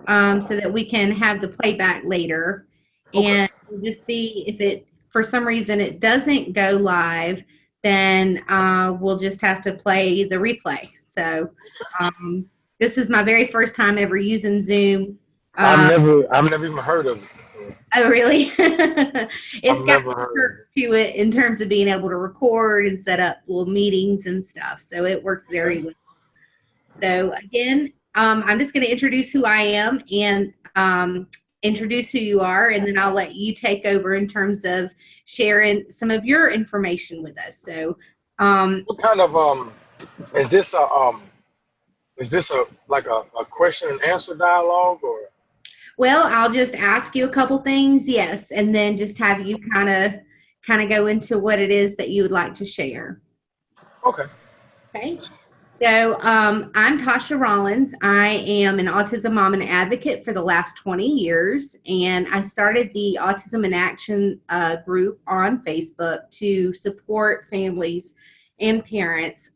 so that we can have the playback later. Okay. And we'll just see if it, for some reason, it doesn't go live, then we'll just have to play the replay. So um, this is my very first time ever using Zoom. Uh, I've never even heard of it. oh, really? I've It's got never some heard of perks to it in terms of being able to record and set up little meetings and stuff. So it works it. very well. So again, I'm just going to introduce who I am and introduce who you are, and then I'll let you take over in terms of sharing some of your information with us. So, What kind of is this a like a question and answer dialogue or? well, I'll just ask you a couple things, yes, and then just have you kind of go into what it is that you would like to share. Okay. Okay. So I'm Tasha Rollins. I am an autism mom and advocate for the last 20 years. And I started the Autism in Action group on Facebook to support families and parents.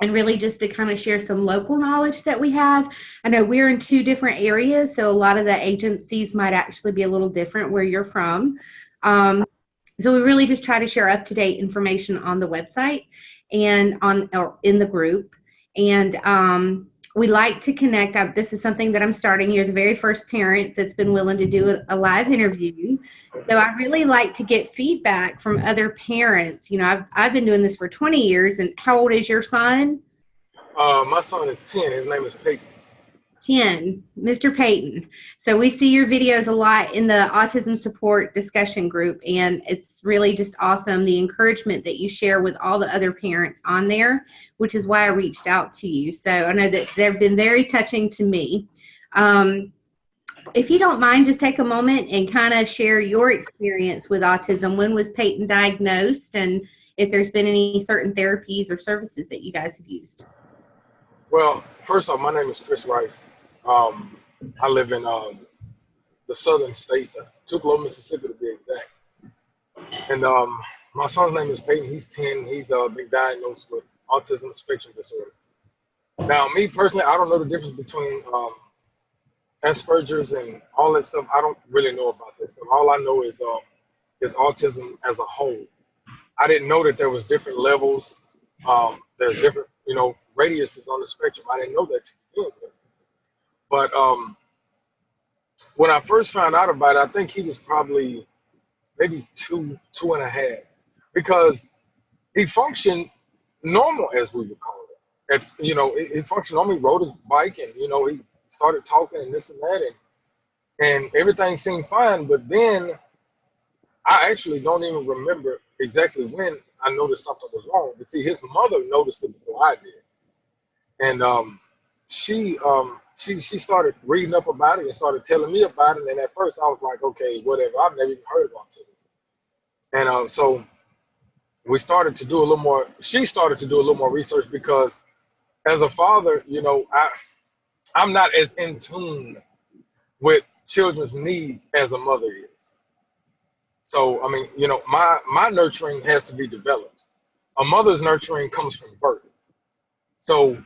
And really just to kind of share some local knowledge that we have. I know we're in two different areas, so a lot of the agencies might actually be a little different where you're from. Um, so we really just try to share up-to-date information on the website and on or in the group. And we like to connect. This is something that I'm starting. You're the very first parent that's been willing to do a live interview. So I really like to get feedback from other parents. You know, I've been doing this for 20 years. And how old is your son? My son is 10. His name is Peyton. 10, Mr. Payton. So we see your videos a lot in the autism support discussion group, and it's really just awesome the encouragement that you share with all the other parents on there, which is why I reached out to you. So I know that they've been very touching to me. Um, if you don't mind, just take a moment and kind of share your experience with autism. When was Peyton diagnosed, and if there's been any certain therapies or services that you guys have used? Well, first off, my name is Chris Rice. Um, I live in the southern states, Tupelo, Mississippi to be exact. And my son's name is Peyton. He's 10. He's been diagnosed with autism spectrum disorder. Now, me personally, I don't know the difference between Asperger's and all that stuff. I don't really know about this stuff. All I know is autism as a whole. I didn't know that there was different levels. There's different, radiuses on the spectrum. I didn't know that to begin with. But when I first found out about it, I think he was probably maybe two and a half, because he functioned normal, as we would call it. He functioned normal. He rode his bike, and he started talking and this and that, and everything seemed fine. But then I actually don't even remember exactly when I noticed something was wrong. But see, his mother noticed it before I did, and she started reading up about it and started telling me about it. And at first, I was like, okay, whatever. I've never even heard of autism. And so we started to do a little more. She started to do a little more research because, as a father, I'm not as in tune with children's needs as a mother is. So I mean, my nurturing has to be developed. A mother's nurturing comes from birth. So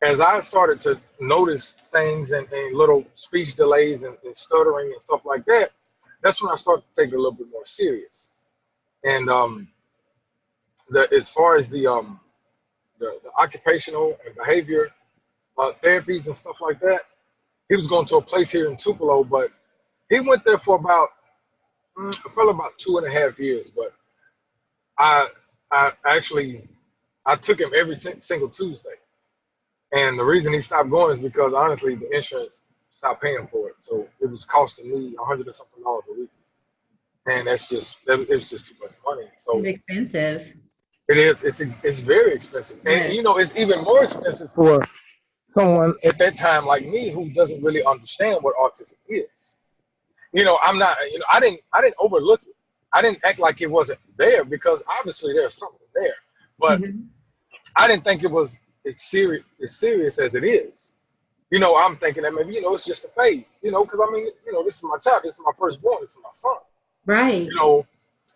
as I started to notice things and little speech delays and stuttering and stuff like that, that's when I started to take it a little bit more serious. And as far as the occupational and behavior therapies and stuff like that, he was going to a place here in Tupelo, but he went there for probably about 2.5 years. But I actually I took him every single Tuesday. And the reason he stopped going is because honestly, the insurance stopped paying for it. So it was costing me $100 and something a week. And it's just too much money. So It's expensive. it is, it's very expensive. And Right. it's even more expensive for someone at that time like me who doesn't really understand what autism is. I'm not, I didn't overlook it. I didn't act like it wasn't there because obviously there's something there. But Mhm. I didn't think it was as serious as it is. I'm thinking that maybe, it's just a phase, because I mean, this is my child, this is my firstborn, this is my son, Right. you know,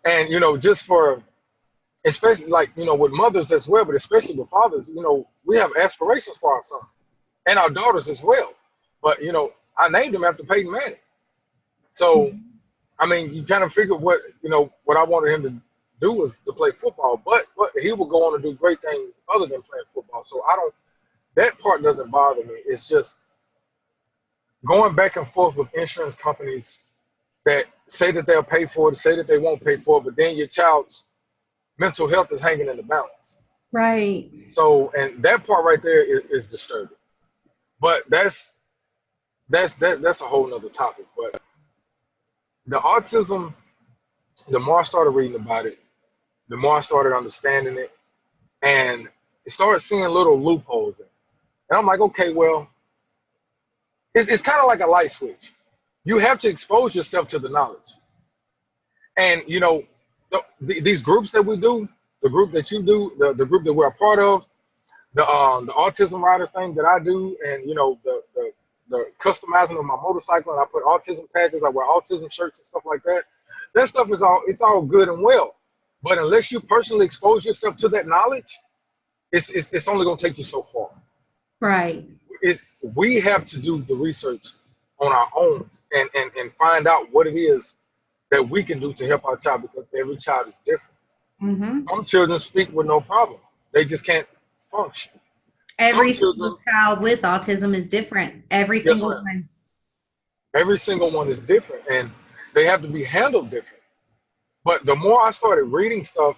and, just for, especially like, with mothers as well, but especially with fathers, we have aspirations for our son and our daughters as well. But, I named him after Peyton Manning. So, I mean, you kind of figure what I wanted him to do was to play football, but he will go on to do great things other than playing football. So that part doesn't bother me. It's just going back and forth with insurance companies that say that they'll pay for it, say that they won't pay for it, but then your child's mental health is hanging in the balance. Right. So, and that part right there is disturbing. But that's a whole nother topic. But the autism, the more I started reading about it, the more I started understanding it, and started seeing little loopholes in it. And I'm like, okay, well, it's kind of like a light switch. You have to expose yourself to the knowledge. And, these groups that we do, the group that you do, the group that we're a part of, the autism rider thing that I do, and, the customizing of my motorcycle, and I put autism patches, I wear autism shirts and stuff like that. That stuff it's all good and well. But unless you personally expose yourself to that knowledge, it's only going to take you so far. Right. We have to do the research on our own and find out what it is that we can do to help our child, because every child is different. Mm-hmm. Some children speak with no problem. They just can't function. Every single child with autism is different. Every single one. Every single one is different, and they have to be handled different. But the more I started reading stuff,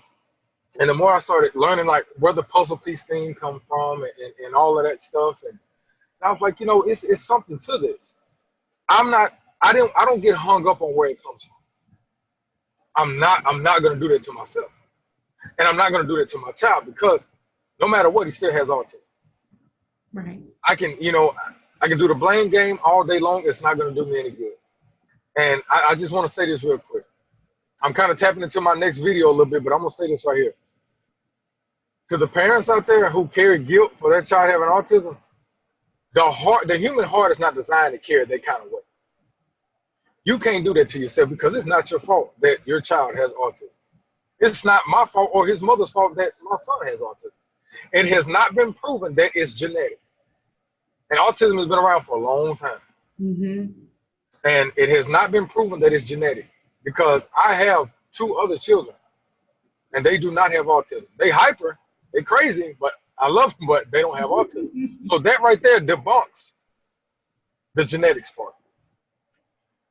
and the more I started learning, like, where the puzzle piece thing comes from and all of that stuff, and I was like, it's something to this. I don't get hung up on where it comes from. I'm not going to do that to myself, and I'm not going to do that to my child, because no matter what, he still has autism. Right. I can do the blame game all day long. It's not going to do me any good. And I just want to say this real quick. I'm kind of tapping into my next video a little bit, but I'm going to say this right here. To the parents out there who carry guilt for their child having autism, the human heart is not designed to carry that kind of weight. You can't do that to yourself, because it's not your fault that your child has autism. It's not my fault or his mother's fault that my son has autism. It has not been proven that it's genetic. And autism has been around for a long time. Mm-hmm. And it has not been proven that it's genetic, because I have 2 other children, and they do not have autism. They hyper, they crazy, but I love them, but they don't have autism. So that right there debunks the genetics part.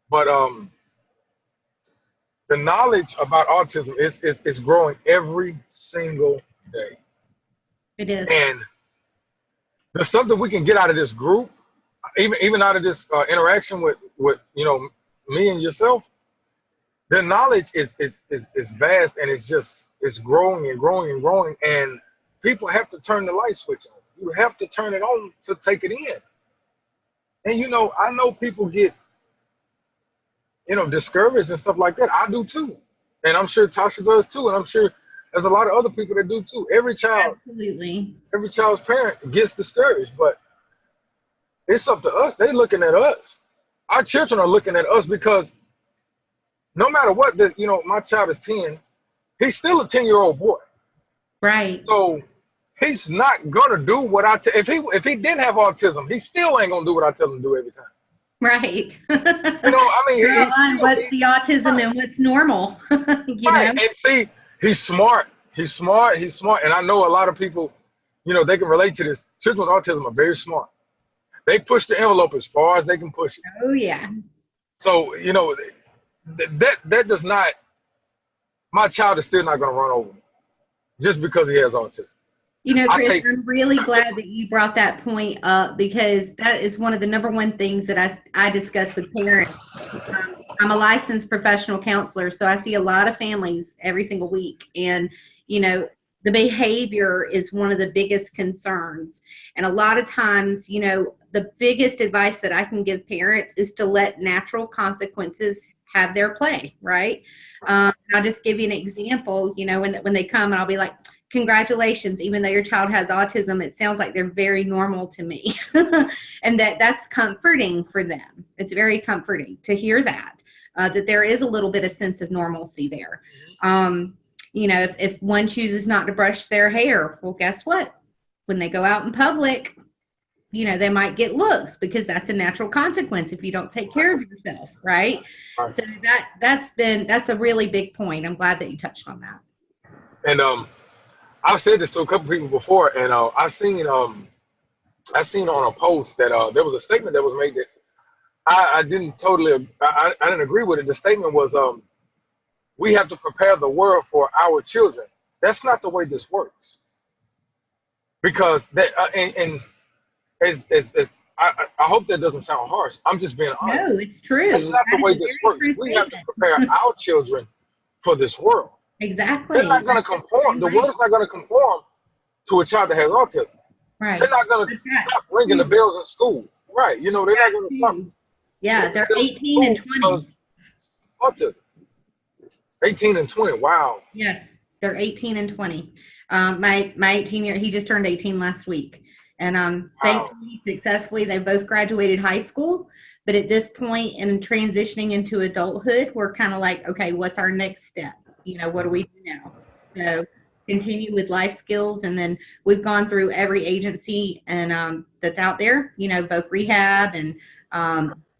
But the knowledge about autism is growing every single day. It is. And the stuff that we can get out of this group, even out of this interaction with me and yourself, the knowledge is vast, and it's growing and growing and growing, and people have to turn the light switch on. You have to turn it on to take it in. And I know people get discouraged and stuff like that. I do too, and I'm sure Tasha does too, and I'm sure there's a lot of other people that do too. Every child's parent gets discouraged, but it's up to us. They're looking at us. Our children are looking at us, because no matter what, my child is 10. He's still a 10-year-old boy. Right. So he's not gonna do what if he didn't have autism, he still ain't gonna do what I tell him to do every time. Right. What's the autism and what's normal? Right. And see, he's smart. And I know a lot of people, they can relate to this. Children with autism are very smart. They push the envelope as far as they can push it. Oh, yeah. So, that does not, my child is still not going to run over me just because he has autism. Chris, I'm really glad that you brought that point up, because that is one of the number one things that I discuss with parents. I'm a licensed professional counselor, so I see a lot of families every single week. And, the behavior is one of the biggest concerns. And a lot of times, the biggest advice that I can give parents is to let natural consequences have their play, right? I'll just give you an example. When they come, and I'll be like, congratulations, even though your child has autism, it sounds like they're very normal to me. And that's comforting for them. It's very comforting to hear that there is a little bit of sense of normalcy there. If one chooses not to brush their hair, well, guess what? When they go out in public, they might get looks because that's a natural consequence if you don't take care of yourself, right? Right. So that's a really big point. I'm glad that you touched on that. And I've said this to a couple people before, and I seen on a post that there was a statement that was made that I didn't totally I didn't agree with it. The statement was we have to prepare the world for our children. That's not the way this works, because that and I hope that doesn't sound harsh. I'm just being honest. No, it's true. That's not That the is way a this very works. true We have to statement. prepare our children for this world. They're Exactly. not going to That's the conform. same The way. world's not going to conform to a child that has autism. They're Right. not going to But that stop ringing the too, bells in school. Right. They're not that going to stop too. ringing Yeah, the they're bells in 18 and school because 20. of autism. 18 and 20. Wow. Yes, they're 18 and 20. My 18-year, he just turned 18 last week. And Wow. thankfully, successfully, they both graduated high school. But at this point in transitioning into adulthood, we're kind of like, okay, what's our next step? What do we do now? So continue with life skills. And then we've gone through every agency and that's out there, Voc Rehab and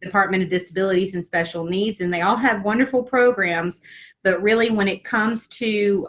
Department of Disabilities and Special Needs. And they all have wonderful programs. But really, when it comes to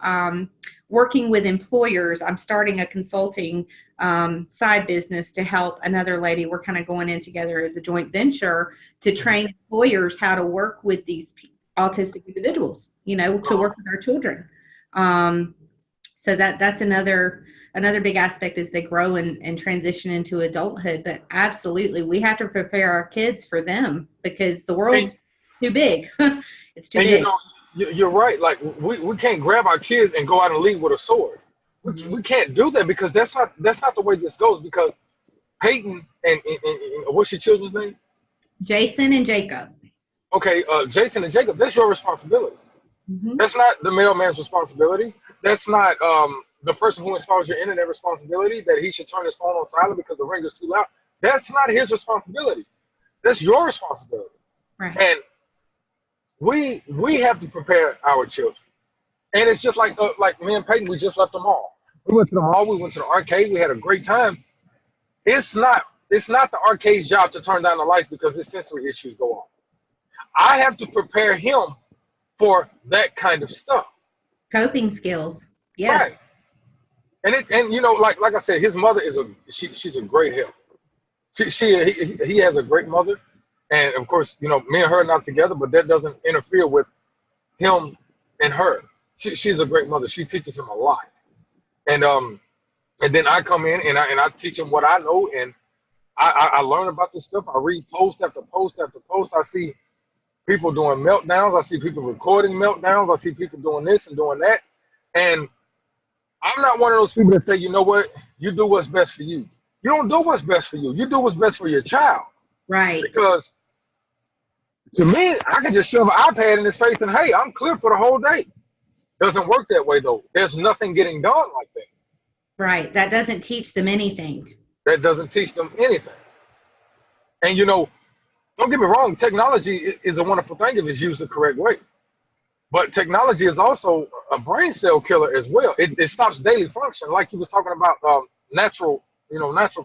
working with employers, I'm starting a consulting side business to help another lady. We're kind of going in together as a joint venture to train employers how to work with these autistic individuals, to work with our children. So that's another big aspect as they grow and transition into adulthood. But absolutely, we have to prepare our kids for them because the world's too big. It's too And big. you're right. Like we can't grab our kids and go out and lead with a sword. We can't do that because that's not the way this goes. Because Peyton and what's your children's name? Jason and Jacob. Okay, Jason and Jacob. That's your responsibility. Mm-hmm. That's not the mailman's responsibility. That's not the person who installs your internet responsibility, that he should turn his phone on silent because the ringer's too loud. That's not his responsibility. That's your responsibility. Right. And we have to prepare our children. And it's just like me and Peyton, we just left the mall. We went to the mall, we went to the arcade, we had a great time. It's not the arcade's job to turn down the lights because his sensory issues go on. I have to prepare him for that kind of stuff. Coping skills. Yes. Right. And like I said, his mother she's a great help. He has a great mother, and of course, me and her are not together, but that doesn't interfere with him and her. She's a great mother. She teaches him a lot, and then I come in and I teach him what I know, and I learn about this stuff. I read post after post after post. I see people doing meltdowns. I see people recording meltdowns. I see people doing this and doing that. And I'm not one of those people that say, you know what, you do what's best for you. You don't do what's best for you. You do what's best for your child. Right. Because to me, I can just shove an iPad in his face and, hey, I'm clear for the whole day. Doesn't work that way, though. There's nothing getting done like that. Right. That doesn't teach them anything. That doesn't teach them anything. And, don't get me wrong, technology is a wonderful thing if it's used the correct way. But technology is also a brain cell killer as well. It stops daily function, like you was talking about natural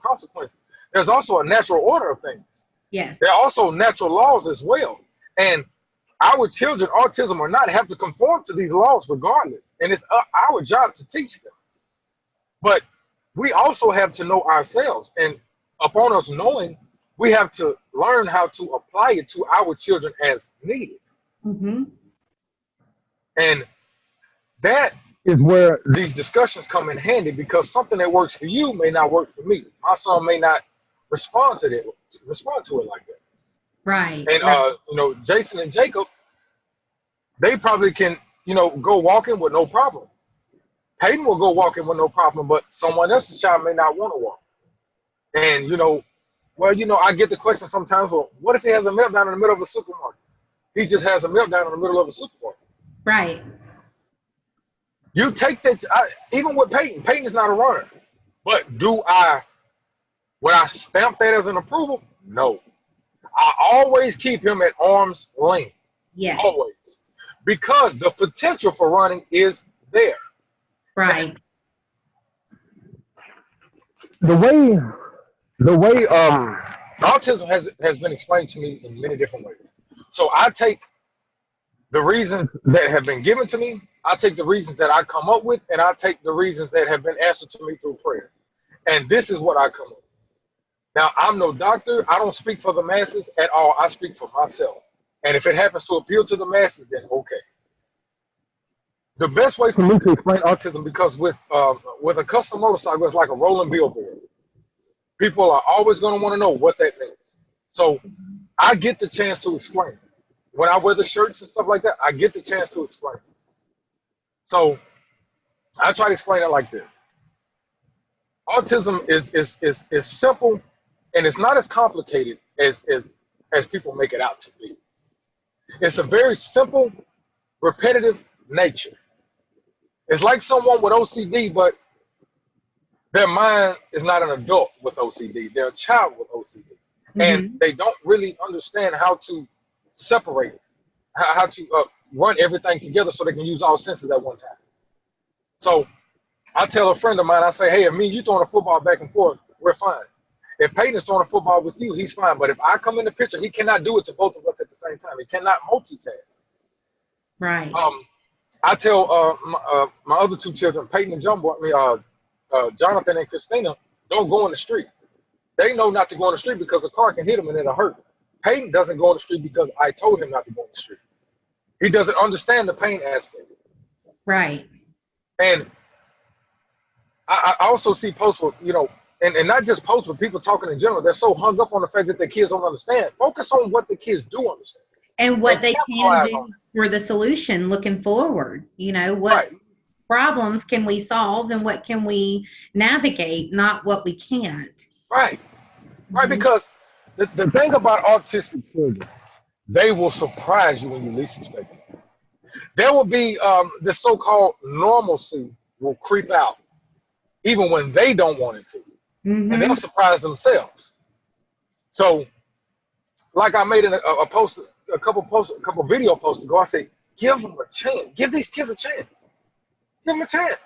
consequences. There's also a natural order of things. Yes. There are also natural laws as well. And our children, autism or not, have to conform to these laws regardless. And it's our job to teach them. But we also have to know ourselves. And upon us knowing, we have to learn how to apply it to our children as needed. Mm-hmm. And that is where these discussions come in handy, because something that works for you may not work for me. My son may not respond to it like that. Right. And Jason and Jacob, they probably can, go walking with no problem. Peyton will go walking with no problem, but someone else's child may not want to walk. And I get the question sometimes, well, what if he has a meltdown in the middle of a supermarket? He just has a meltdown in the middle of a supermarket. Right. You take that, even with Peyton is not a runner. But would I stamp that as an approval? No. I always keep him at arm's length. Yes. Always. Because the potential for running is there. Right. The the way autism has been explained to me in many different ways. So I take the reasons that have been given to me, I take the reasons that I come up with, and I take the reasons that have been answered to me through prayer. And this is what I come up with. Now, I'm no doctor. I don't speak for the masses at all. I speak for myself. And if it happens to appeal to the masses, then okay. The best way for me to explain autism, because with a custom motorcycle, it's like a rolling billboard. People are always going to want to know what that means. So I get the chance to explain. When I wear the shirts and stuff like that, I get the chance to explain. So I try to explain it like this. Autism is simple, and it's not as complicated as people make it out to be. It's a very simple, repetitive nature. It's like someone with OCD, but their mind is not an adult with OCD. They're a child with OCD. And they don't really understand how to separate it, how to run everything together so they can use all senses at one time. So I tell a friend of mine, I say, hey, if me and you throwing a football back and forth, we're fine. If Peyton is throwing a football with you, he's fine. But if I come in the picture, he cannot do it to both of us at the same time. He cannot multitask. Right. I tell my other two children, Peyton and Jonathan and Christina, don't go in the street. They know not to go in the street because the car can hit them and it'll hurt. Peyton doesn't go in the street because I told him not to go in the street. He doesn't understand the pain aspect. Right. And I also see posts with, and not just posts, but people talking in general. They're so hung up on the fact that their kids don't understand. Focus on what the kids do understand. And what they can do for the solution looking forward. What problems can we solve and what can we navigate, not what we can't. Right. Right, because the thing about autistic children, they will surprise you when you least expect it. There will be the so-called normalcy will creep out even when they don't want it to. And they'll surprise themselves. So, like I made a post, a couple video posts ago, I say, give them a chance. Give these kids a chance. Give them a chance.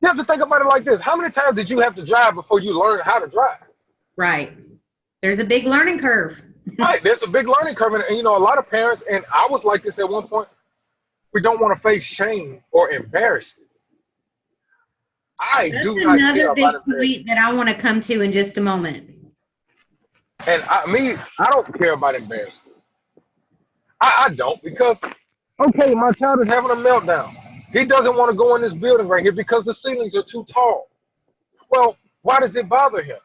You have to think about it like this. How many times did you have to drive before you learned how to drive? Right. There's a big learning curve. Right. There's a big learning curve. And, a lot of parents, and I was like this at one point, we don't want to face shame or embarrassment. I do not care about another big point that I want to come to in just a moment. And I don't care about embarrassment. I don't, because, okay, my child is having a meltdown. He doesn't want to go in this building right here because the ceilings are too tall. Well, why does it bother him?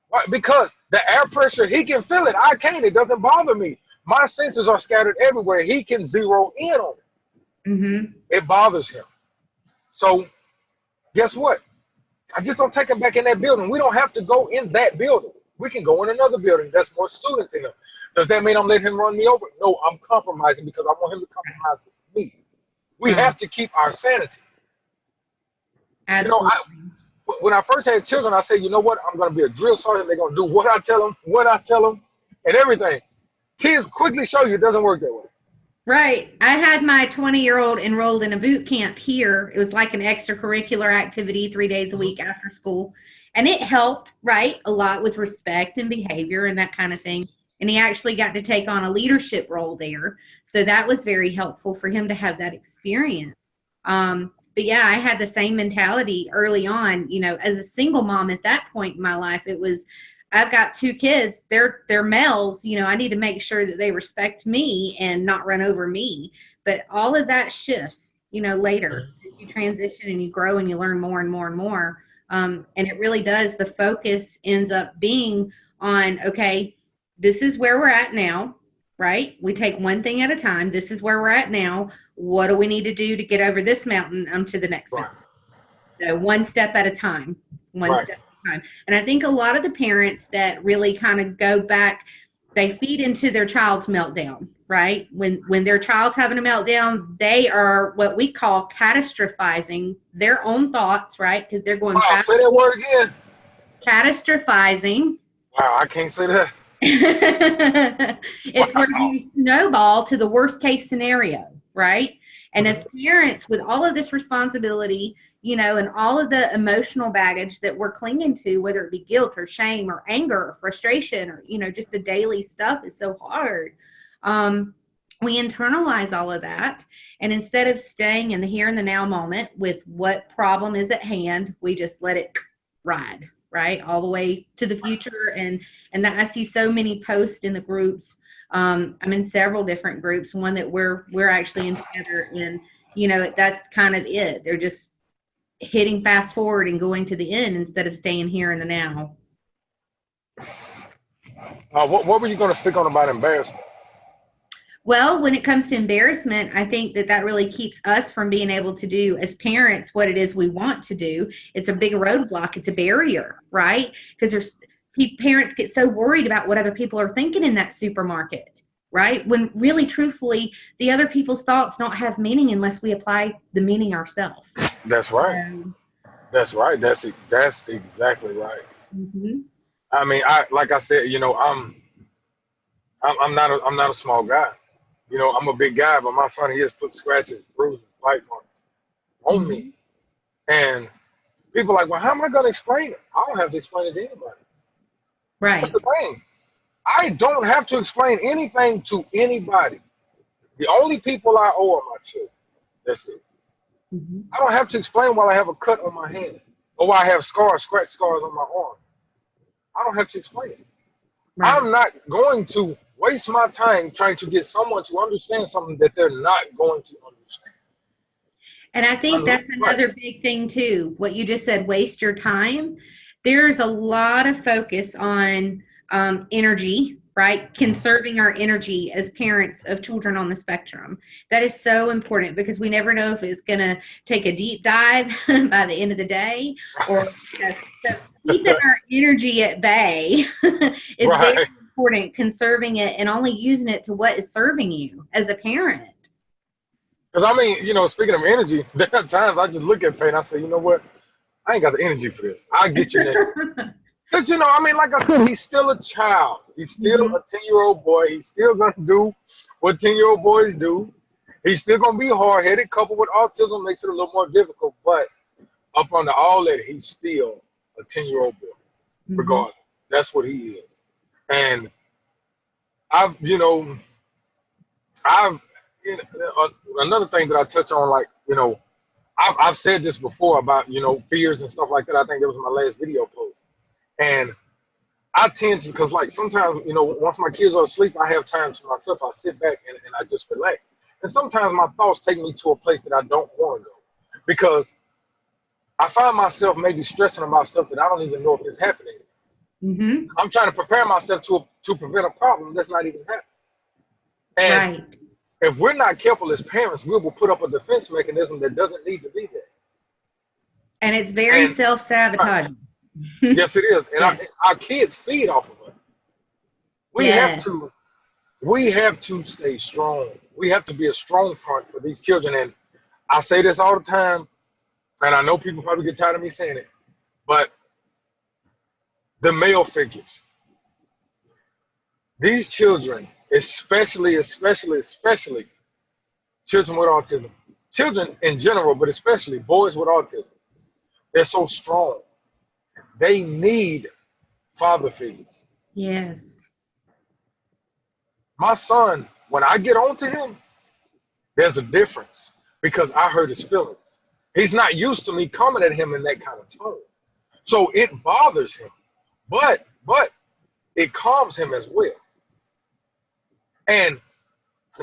Why? Because the air pressure, he can feel it. I can't. It doesn't bother me. My senses are scattered everywhere. He can zero in on it. It bothers him. So guess what? I just don't take him back in that building. We don't have to go in that building. We can go in another building that's more suited to him. Does that mean I'm letting him run me over? No, I'm compromising because I want him to compromise with me. We have to keep our sanity. Absolutely. When I first had children, I said, you know what? I'm going to be a drill sergeant. They're going to do what I tell them, and everything. Kids quickly show you it doesn't work that way. Right. I had my 20-year-old enrolled in a boot camp here. It was like an extracurricular activity 3 days a week after school. And it helped, right, a lot with respect and behavior and that kind of thing. And he actually got to take on a leadership role there. So that was very helpful for him to have that experience. But yeah, I had the same mentality early on, as a single mom at that point in my life. It was, I've got 2 kids. They're males. I need to make sure that they respect me and not run over me. But all of that shifts, later as you transition and you grow and you learn more and more and more. And it really does. The focus ends up being on, okay, this is where we're at now, right? We take one thing at a time. This is where we're at now. What do we need to do to get over this mountain to the next mountain? So one step at a time, step at a time. And I think a lot of the parents that really kind of go back, they feed into their child's meltdown, right? When their child's having a meltdown, they are what we call catastrophizing their own thoughts, right? Because they're going back. Say that word again. Catastrophizing. Wow, I can't say that. It's where you snowball to the worst case scenario, right? And as parents with all of this responsibility, and all of the emotional baggage that we're clinging to, whether it be guilt or shame or anger or frustration or, just the daily stuff is so hard. We internalize all of that. And instead of staying in the here and the now moment with what problem is at hand, we just let it ride, right? All the way to the future. And that I see so many posts in the groups. I'm in several different groups, one that we're actually in together, and that's kind of it. They're just hitting fast forward and going to the end instead of staying here in the now. What were you going to speak on about embarrassment? Well, when it comes to embarrassment, I think that really keeps us from being able to do as parents what it is we want to do. It's a big roadblock. It's a barrier, right? Because parents get so worried about what other people are thinking in that supermarket, right? When really, truthfully, the other people's thoughts don't have meaning unless we apply the meaning ourselves. That's right. That's right. That's exactly right. Mm-hmm. I mean, like I said, I'm not a small guy. I'm a big guy, but my son, he has put scratches, bruises, bite marks on Mm-hmm. me. And people are like, well, how am I going to explain it? I don't have to explain it to anybody. Right. That's the thing. I don't have to explain anything to anybody. The only people I owe are my children. That's it. Mm-hmm. I don't have to explain why I have a cut on my hand or why I have scratch scars on my arm. I don't have to explain it. Right. I'm not going to waste my time trying to get someone to understand something that they're not going to understand. And I think that's another big thing too. What you just said, waste your time. There's a lot of focus on energy, right? Conserving our energy as parents of children on the spectrum. That is so important because we never know if it's going to take a deep dive by the end of the day, or so keeping our energy at bay is very important. Conserving it and only using it to what is serving you as a parent. Because, I mean, speaking of energy, there are times I just look at Peyton and I say, you know what? I ain't got the energy for this. I'll get you next. Because, like I said, he's still a child. He's still a 10-year-old boy. He's still going to do what 10-year-old boys do. He's still going to be hard-headed. Coupled with autism makes it a little more difficult. But up under all that, he's still a 10-year-old boy, regardless. That's what he is. And another thing that I touch on, like, I've said this before about, fears and stuff like that. I think it was my last video post. And I tend to, because like sometimes, once my kids are asleep, I have time to myself. I sit back and I just relax. And sometimes my thoughts take me to a place that I don't want to go because I find myself maybe stressing about stuff that I don't even know if it's happening. Mm-hmm. I'm trying to prepare myself to prevent a problem that's not even happening. And if we're not careful as parents, we will put up a defense mechanism that doesn't need to be there. And it's very self-sabotaging. Yes, it is. And our kids feed off of us. We have to stay strong. We have to be a strong front for these children. And I say this all the time, and I know people probably get tired of me saying it, but the male figures, these children, especially children with autism, children in general, but especially boys with autism, they're so strong. They need father figures. Yes. My son, when I get on to him, there's a difference because I hurt his feelings. He's not used to me coming at him in that kind of tone. So it bothers him, but it calms him as well. And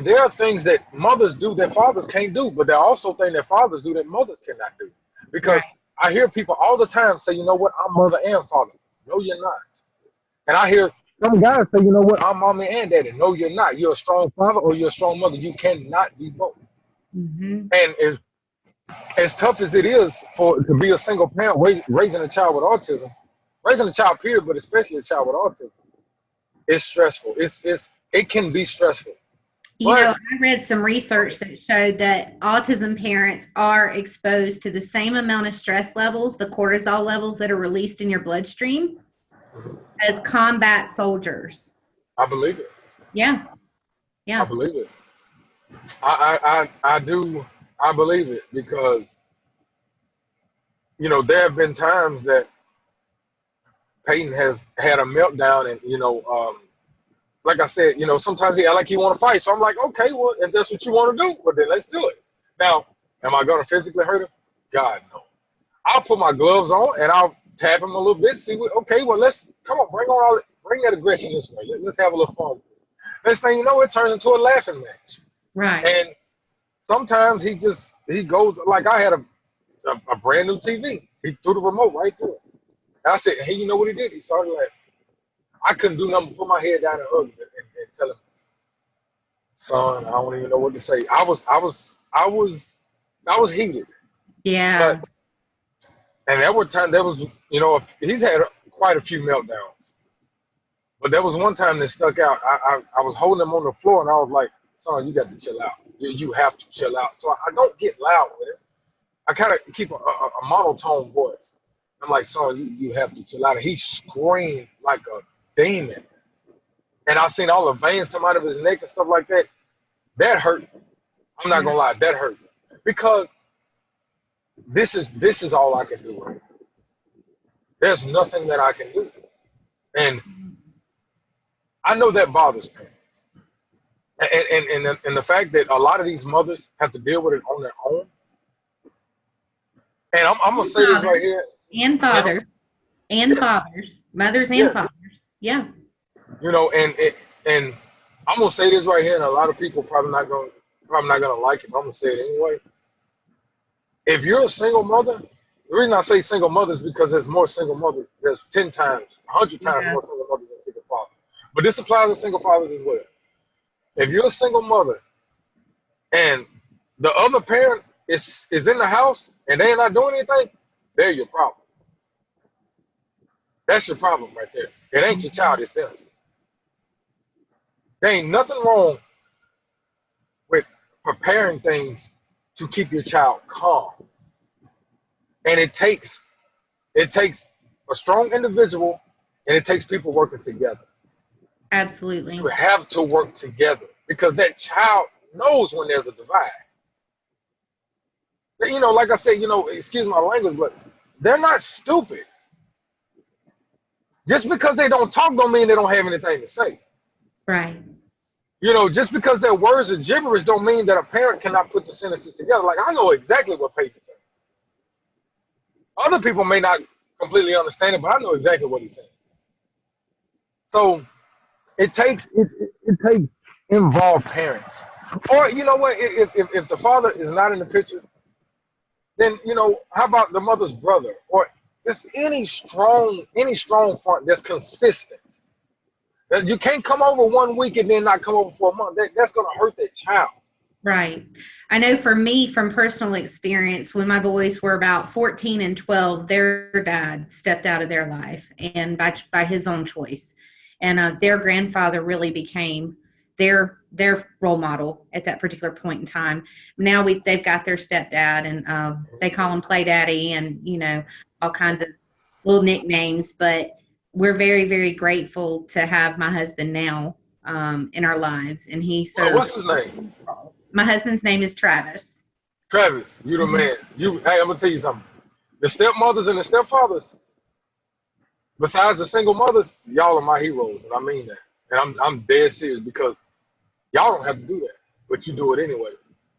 there are things that mothers do that fathers can't do, but there are also things that fathers do that mothers cannot do. Because I hear people all the time say, you know what, I'm mother and father. No, you're not. And I hear some guys say, you know what, I'm mommy and daddy. No, you're not. You're a strong father or you're a strong mother. You cannot be both. Mm-hmm. And as tough as it is to be a single parent raising a child with autism, raising a child period, but especially a child with autism, it's stressful. It can be stressful. I read some research that showed that autism parents are exposed to the same amount of stress levels, the cortisol levels that are released in your bloodstream, as combat soldiers. I believe it. Yeah. I believe it. I do. I believe it because there have been times that Peyton has had a meltdown, and like I said, sometimes he act like he want to fight. So I'm like, okay, well, if that's what you want to do, well then let's do it. Now, am I gonna physically hurt him? God no. I'll put my gloves on and I'll tap him a little bit. See what? Okay, well let's come on, bring that aggression this way. Let's have a little fun. Next thing you know, it turns into a laughing match. Right. And sometimes he goes like I had a brand new TV. He threw the remote right through it. And I said, hey, you know what he did? He started laughing. I couldn't do nothing but put my head down and hug him and tell him, son, I don't even know what to say. I was heated. Yeah. And there was, he's had quite a few meltdowns. But there was one time that stuck out. I was holding him on the floor and I was like, son, you got to chill out. You have to chill out. So I don't get loud with him. I kind of keep a monotone voice. I'm like, son, you have to chill out. And he screamed like a demon. And I seen all the veins come out of his neck and stuff like that. That hurt me. I'm not gonna lie, that hurt me. Because this is all I can do right now. There's nothing that I can do. And I know that bothers parents. And the fact that a lot of these mothers have to deal with it on their own. And I'm gonna say this right here. And fathers. And fathers. Mothers and fathers. Yeah. And I'm gonna say this right here, and a lot of people probably not gonna like it, but I'm gonna say it anyway. If you're a single mother, the reason I say single mothers is because there's more single mothers. There's 10 times, 100 times more single mothers than single fathers. But this applies to single fathers as well. If you're a single mother and the other parent is in the house and they're not doing anything, they're your problem. That's your problem right there. It ain't your child, it's them. There ain't nothing wrong with preparing things to keep your child calm. And it takes a strong individual and it takes people working together. Absolutely. You have to work together because that child knows when there's a divide. Like I said, excuse my language, but they're not stupid. Just because they don't talk don't mean they don't have anything to say. Right. Just because their words are gibberish don't mean that a parent cannot put the sentences together. Like, I know exactly what Peyton's saying. Other people may not completely understand it, but I know exactly what he's saying. So it takes involved parents. Or you know what, if the father is not in the picture, then how about the mother's brother? Or just any strong front that's consistent. That you can't come over 1 week and then not come over for a month. That's gonna hurt that child. Right. I know for me, from personal experience, when my boys were about 14 and 12, their dad stepped out of their life, and by his own choice. And their grandfather really became their role model at that particular point in time. Now they've got their stepdad, and they call him Play Daddy, and all kinds of little nicknames. But we're very, very grateful to have my husband now in our lives, and he serves. What's his name? My husband's name is Travis. Travis, you the man. Hey, I'm gonna tell you something. The stepmothers and the stepfathers, besides the single mothers, y'all are my heroes, and I mean that. And I'm dead serious because y'all don't have to do that, but you do it anyway.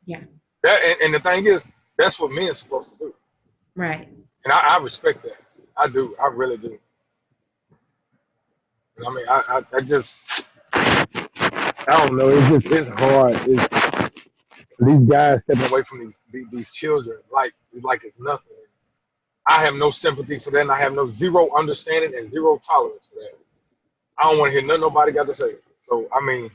Yeah. And the thing is, that's what men are supposed to do. Right. And I respect that. I do. I really do. I mean, I just, I don't know. It's hard. These guys stepping away from these children like it's nothing. I have no sympathy for that, and I have zero understanding and zero tolerance for that. I don't want to hear nothing nobody got to say. So I mean,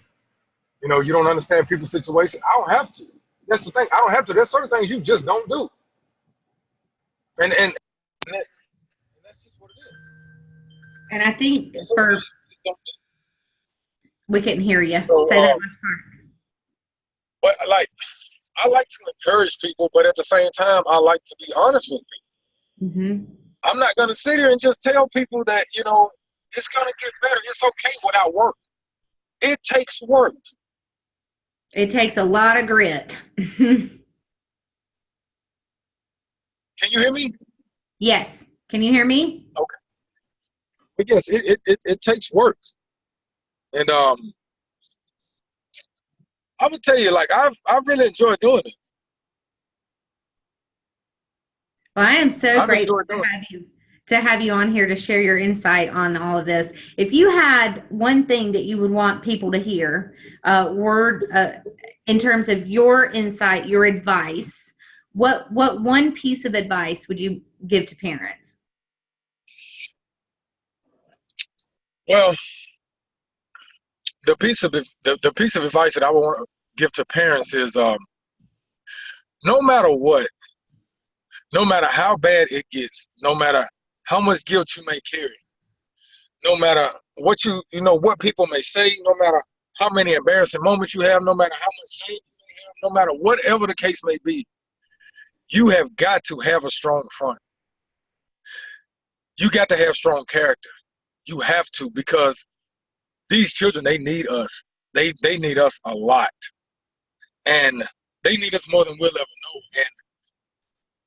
you don't understand people's situation. I don't have to. That's the thing. I don't have to. There's certain things you just don't do. And that's just what it is. And I think we couldn't hear you. So, say that much part. But I like to encourage people, but at the same time, I like to be honest with people. Mm-hmm. I'm not going to sit here and just tell people that, it's going to get better. It's okay without work. It takes work. It takes a lot of grit. Can you hear me? Yes. Can you hear me? Okay. But yes, it takes work. And I would tell you, like, I really enjoy doing it. Well, I am so I've grateful enjoyed doing it. to have you on here to share your insight on all of this. If you had one thing that you would want people to hear, in terms of your insight, your advice, what one piece of advice would you give to parents? Well, the piece of advice that I would want to give to parents is no matter what, no matter how bad it gets, no matter how much guilt you may carry, no matter what what people may say, no matter how many embarrassing moments you have, no matter how much shame you may have, no matter whatever the case may be, you have got to have a strong front. You got to have strong character. You have to, because these children, they need us. They need us a lot. And they need us more than we'll ever know. And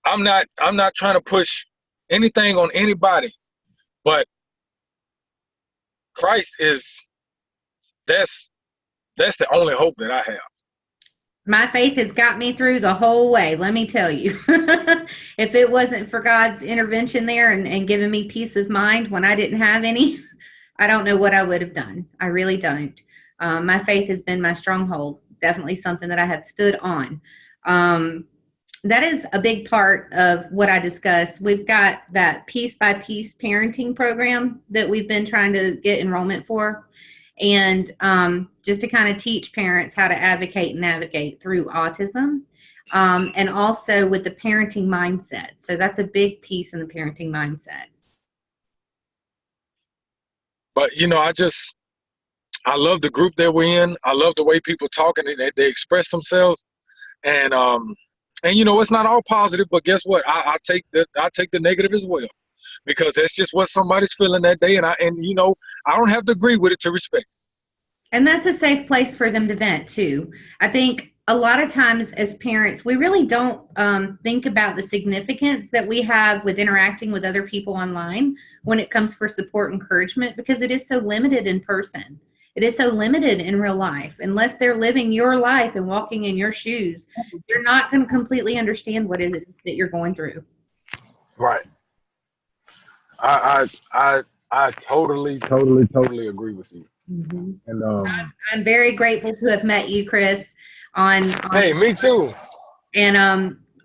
I'm not trying to push anything on anybody, but Christ is that's the only hope that I have. My faith has got me through the whole way, let me tell you. If it wasn't for God's intervention there and giving me peace of mind when I didn't have any, I don't know what I would have done. I really don't. My faith has been my stronghold, definitely something that I have stood on. That is a big part of what I discussed. We've got that piece by piece parenting program that we've been trying to get enrollment for. And just to kind of teach parents how to advocate and navigate through autism, and also with the parenting mindset. So that's a big piece in the parenting mindset. But I love the group that we're in. I love the way people talk and they express themselves. And it's not all positive, but guess what? I take the negative as well, because that's just what somebody's feeling that day, and I don't have to agree with it to respect. And that's a safe place for them to vent too. I think a lot of times as parents, we really don't think about the significance that we have with interacting with other people online when it comes for support and encouragement, because it is so limited in person. It is so limited in real life. Unless they're living your life and walking in your shoes, you're not going to completely understand what it is that you're going through. Right. I totally agree with you. Mm-hmm. And I'm very grateful to have met you, Chris. Hey, me too. And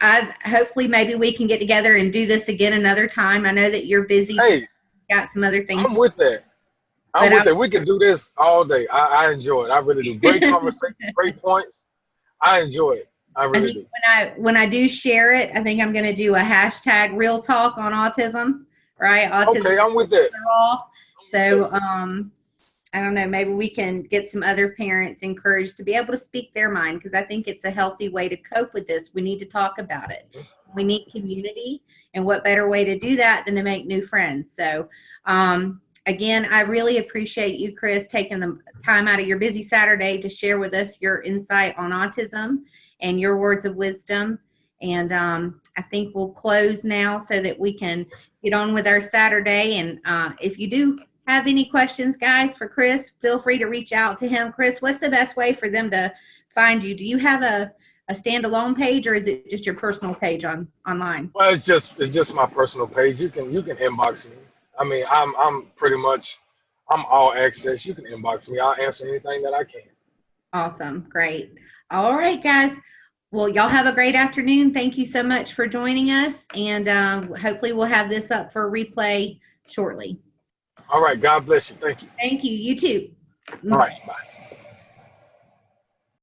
I hopefully maybe we can get together and do this again another time. I know that you're busy. Hey, got some other things. I'm with that. We can do this all day. I enjoy it. I really do. Great conversation, great points. I enjoy it. I really do. When I do share it, I think I'm going to do a hashtag real talk on autism, right? Autism. Okay, I'm with that. So, I don't know, maybe we can get some other parents encouraged to be able to speak their mind, because I think it's a healthy way to cope with this. We need to talk about it. We need community, and what better way to do that than to make new friends? So, again, I really appreciate you, Chris, taking the time out of your busy Saturday to share with us your insight on autism and your words of wisdom. And I think we'll close now so that we can get on with our Saturday. And if you do have any questions, guys, for Chris, feel free to reach out to him. Chris, what's the best way for them to find you? Do you have a standalone page, or is it just your personal page online? Well, it's just my personal page. You can inbox me. I mean, I'm all access. You can inbox me. I'll answer anything that I can. Awesome. Great. All right, guys. Well, y'all have a great afternoon. Thank you so much for joining us. And hopefully we'll have this up for replay shortly. All right. God bless you. Thank you. Thank you. You too. All right. Bye.